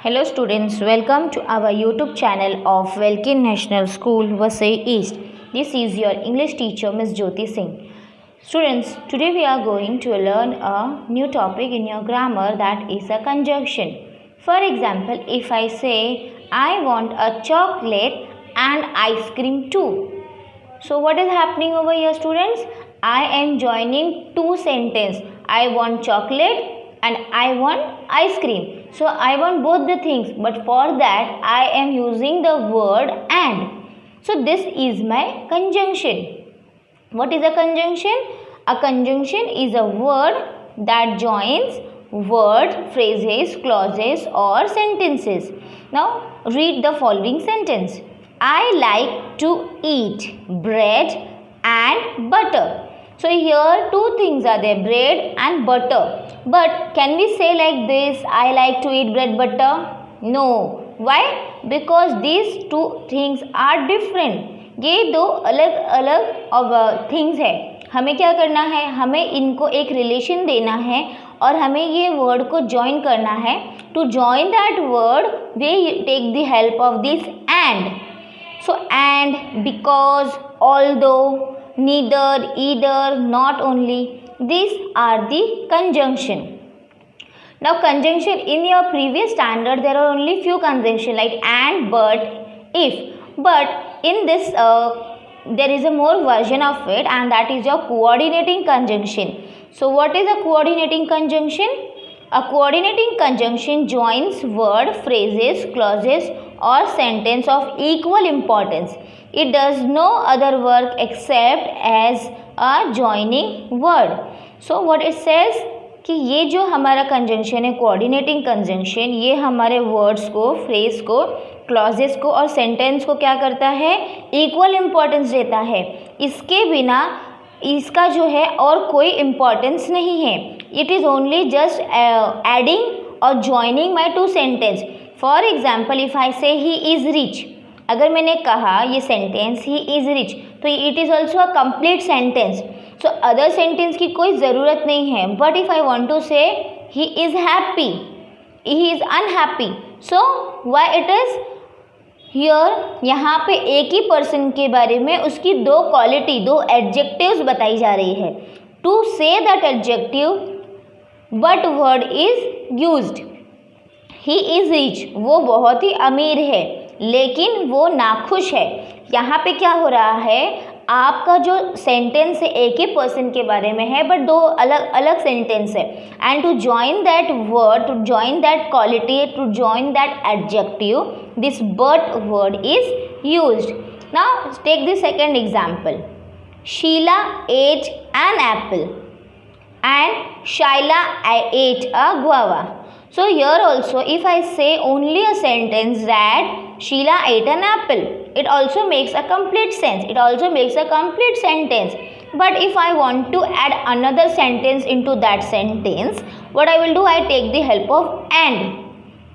Hello students, welcome to our YouTube channel of Welkin National School, Vasai East. This is your English teacher Ms. Jyoti Singh. Students, today we are going to learn a new topic in your grammar, that is a conjunction. For example, if I say, I want a chocolate and ice cream too. So what is happening over here, students? I am joining two sentences. I want chocolate and I want ice cream. So I want both the things, but for that I am using the word and. So this is my conjunction. What is a conjunction? A conjunction is a word that joins word, phrases, clauses or sentences. Now read the following sentence. I like to eat bread and butter. So here two things are there, bread and butter. But can we say like this, I like to eat bread butter? No. Why? Because these two things are different. ये दो अलग अलग things है. हमें क्या करना है? हमें इनको एक रिलेशन देना है और हमें ये वर्ड को ज्वाइन करना है. To join that word we take the help of this and. So and, because, although, neither, either, not only, these are the conjunction. Now conjunction, in your previous standard there are only few conjunction like and, but, if. But in this there is a more version of it, and that is your coordinating conjunction. So what is a coordinating conjunction? A coordinating conjunction joins word, phrases, clauses or sentence of equal importance. It does no other work except as a joining word. So what it says कि ये जो हमारा conjunction है, coordinating conjunction, ये हमारे words को, phrase को, clauses को और सेंटेंस को क्या करता है? इक्वल इम्पोर्टेंस देता है. इसके बिना इसका जो है और कोई इम्पोर्टेंस नहीं है. It is only just adding और joining my two sentence. For example, if I say he is rich, अगर मैंने कहा ये सेंटेंस ही इज़ रिच, तो it is also a complete sentence. So other sentence की कोई ज़रूरत नहीं है. But if I want to say he is happy, he is unhappy, so why it is here, यहाँ पे एक ही पर्सन के बारे में उसकी दो क्वालिटी, दो एडजेक्टिव्स बताई जा रही है. To say that adjective but word is used. He is rich, वो बहुत ही अमीर है लेकिन वो नाखुश है. यहाँ पे क्या हो रहा है? आपका जो सेंटेंस है एक ही पर्सन के बारे में है बट दो अलग अलग सेंटेंस है. And to join that word, to join that quality, to join that adjective, this but word is used. Now take the second example. Sheela ate an apple and Shaila ate a guava. So here also if I say only a sentence that Sheila ate an apple, it also makes a complete sense. It also makes a complete sentence. But if I want to add another sentence into that sentence, what I will do, I take the help of and.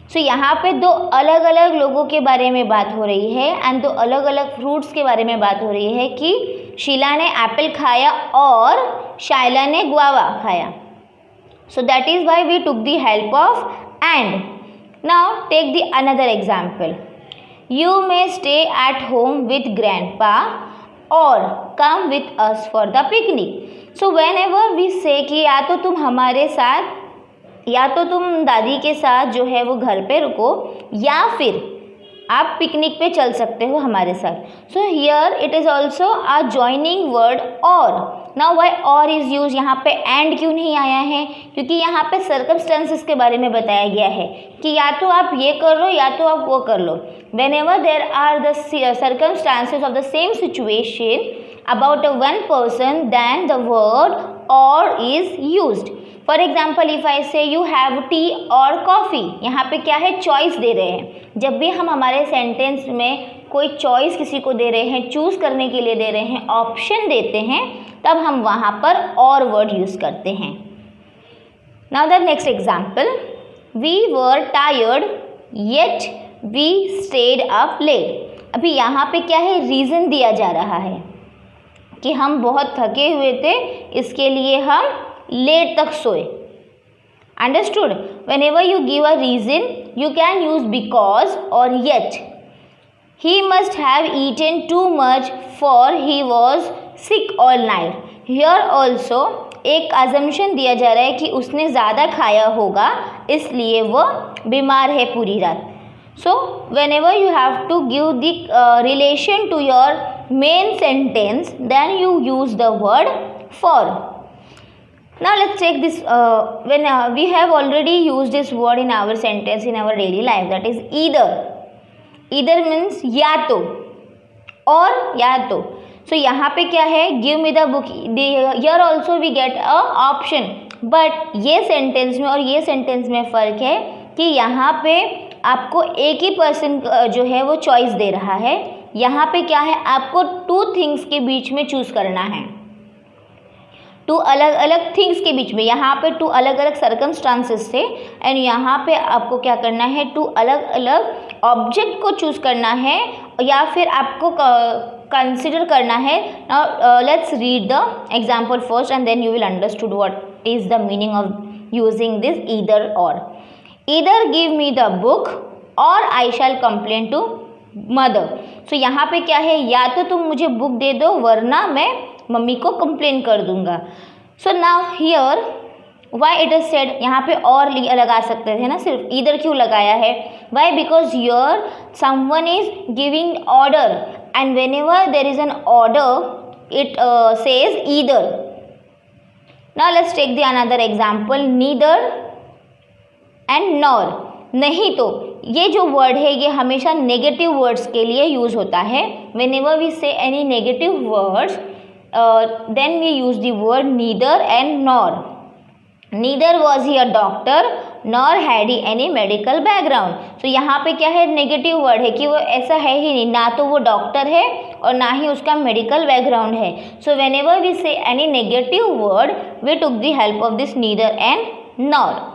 So यहाँ पे दो अलग अलग लोगों के बारे में बात हो रही है एंड दो अलग अलग फ्रूट्स के बारे में बात हो रही है कि शीला ने एप्पल खाया और शाइला ने गुआवा खाया. So that is why we took the help of and. Now take the another example. You may stay at home with grandpa or come with us for the picnic. So whenever we say कि या तो तुम हमारे साथ, या तो तुम दादी के साथ जो है वो घर पे रुको, या फिर आप पिकनिक पे चल सकते हो हमारे साथ. So here it is also a joining word और. नाउ वाई और इज़ यूज, यहाँ पे एंड क्यों नहीं आया है? क्योंकि यहाँ पे सर्कमस्टेंसेस के बारे में बताया गया है कि या तो आप ये कर लो या तो आप वो कर लो. Whenever there are the circumstances of the same situation about one person, then the word or is used. For example, if I say you have tea or coffee, यहाँ पे क्या है? चॉइस दे रहे हैं. जब भी हम हमारे सेंटेंस में कोई चॉइस किसी को दे रहे हैं, चूज़ करने के लिए दे रहे हैं, ऑप्शन देते हैं, तब हम वहाँ पर और वर्ड यूज़ करते हैं. Now the next example. We were tired yet we stayed up late. अभी यहाँ पे क्या है? रीज़न दिया जा रहा है कि हम बहुत थके हुए थे, इसके लिए हम लेट तक सोए. Understood? Whenever you give a reason you can use because or yet. He must have eaten too much for he was sick all night. Here also एक assumption दिया जा रहा है कि उसने ज़्यादा खाया होगा इसलिए वह बीमार है पूरी रात. So whenever you have to give the relation to your main sentence, then you use the word for. Now let's take this when we have already used this word in our sentence in our daily life, that is either. Either means या तो और या तो. So यहाँ पे क्या है, give me the book. Here also we get a option, but ये sentence में और ये sentence में फ़र्क है कि यहाँ पे आपको एक ही पर्सन जो है वो चॉइस दे रहा है. यहाँ पे क्या है, आपको टू थिंग्स के बीच में चूज़ करना है, टू अलग अलग थिंग्स के बीच में. यहाँ पे टू अलग अलग सर्कमस्टांसेस थे एंड यहाँ पे आपको क्या करना है, टू अलग अलग ऑब्जेक्ट को चूज़ करना है या फिर आपको कंसिडर करना है. Now let's read the example first and then you will understood what is the meaning of using this either or. Either give me the book or I shall complain to mother. So यहाँ पे क्या है, या तो तुम मुझे book दे दो वरना मैं मम्मी को कंप्लेन कर दूंगा. So now here Y it is said, यहाँ पे और लगा सकते थे ना, सिर्फ ईदर क्यों लगाया है. Why, because your someone is giving order and whenever there is an order it says either. Now let's take the another example, neither and nor. नहीं तो ये जो वर्ड है ये हमेशा नेगेटिव वर्ड्स के लिए यूज़ होता है. Whenever we say any negative words then we use the word neither and nor. Neither was he a doctor nor had he any medical background. तो यहाँ पे क्या है, नेगेटिव वर्ड है कि वो ऐसा है ही नहीं, ना तो वो डॉक्टर है और ना ही उसका मेडिकल बैकग्राउंड है. So whenever we say any negative word we took the help of this neither and nor.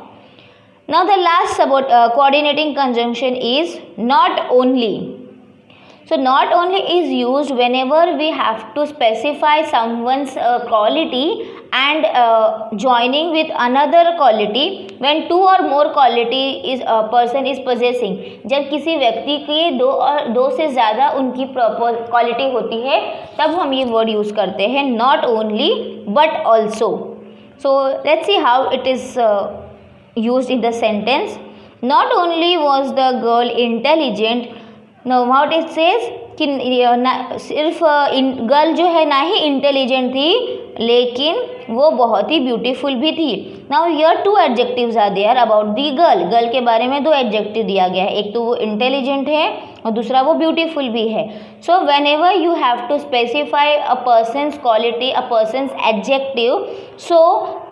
Now the last about coordinating conjunction is not only. So not only is used whenever we have to specify someone's quality and joining with another quality when two or more quality is a person is possessing. जब किसी व्यक्ति की दो से ज़्यादा उनकी proper quality होती है तब हम ये वर्ड यूज़ करते हैं, not only but also. So let's see how it is used in the sentence. Not only was the girl intelligent, now what it says कि सिर्फ गर्ल जो है ना ही इंटेलिजेंट थी लेकिन वो बहुत ही ब्यूटीफुल भी थी. Now here two adjectives are there about the girl. Girl के बारे में दो एडजेक्टिव दिया गया है, एक तो वो इंटेलिजेंट है और दूसरा वो ब्यूटीफुल भी है. So whenever you have to specify a person's quality, a person's adjective, so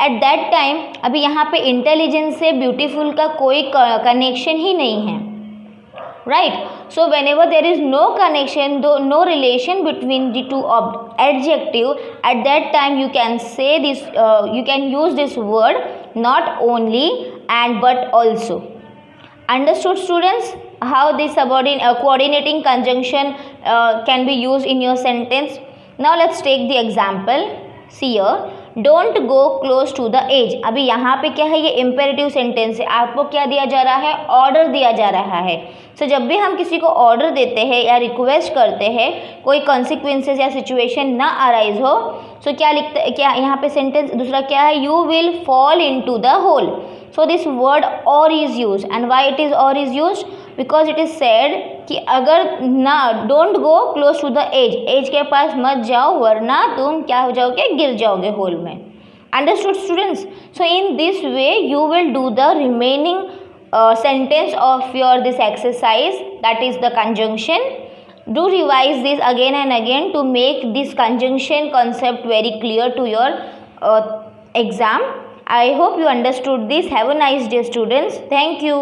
at that time अभी यहाँ पे इंटेलिजेंस से ब्यूटीफुल का कोई कनेक्शन ही नहीं है, right? So whenever there is no connection, no relation between the two adjective, at that time you can say this, you can use this word not only and but also. Understood students how this coordinating conjunction can be used in your sentence? Now let's take the example. See here, don't go close to the edge. अभी यहाँ पे क्या है, ये imperative sentence है, आपको क्या दिया जा रहा है, ऑर्डर दिया जा रहा है. सो जब भी हम किसी को ऑर्डर देते हैं या रिक्वेस्ट करते हैं, कोई कॉन्सिक्वेंसेस या सिचुएशन ना अराइज हो, सो क्या लिखते हैं, क्या यहाँ पे सेंटेंस दूसरा क्या है, you will fall into the hole. So this word or is use and why it is or is use, because it is said कि अगर ना don't go close to the edge, edge के पास मत जाओ वरना तुम क्या हो जाओगे, गिर जाओगे होल में. Understood students? So in this way you will do the remaining sentence of your this exercise, that is the conjunction. Do revise this again and again to make this conjunction concept very clear to your exam. I hope you understood this. Have a nice day students. Thank you.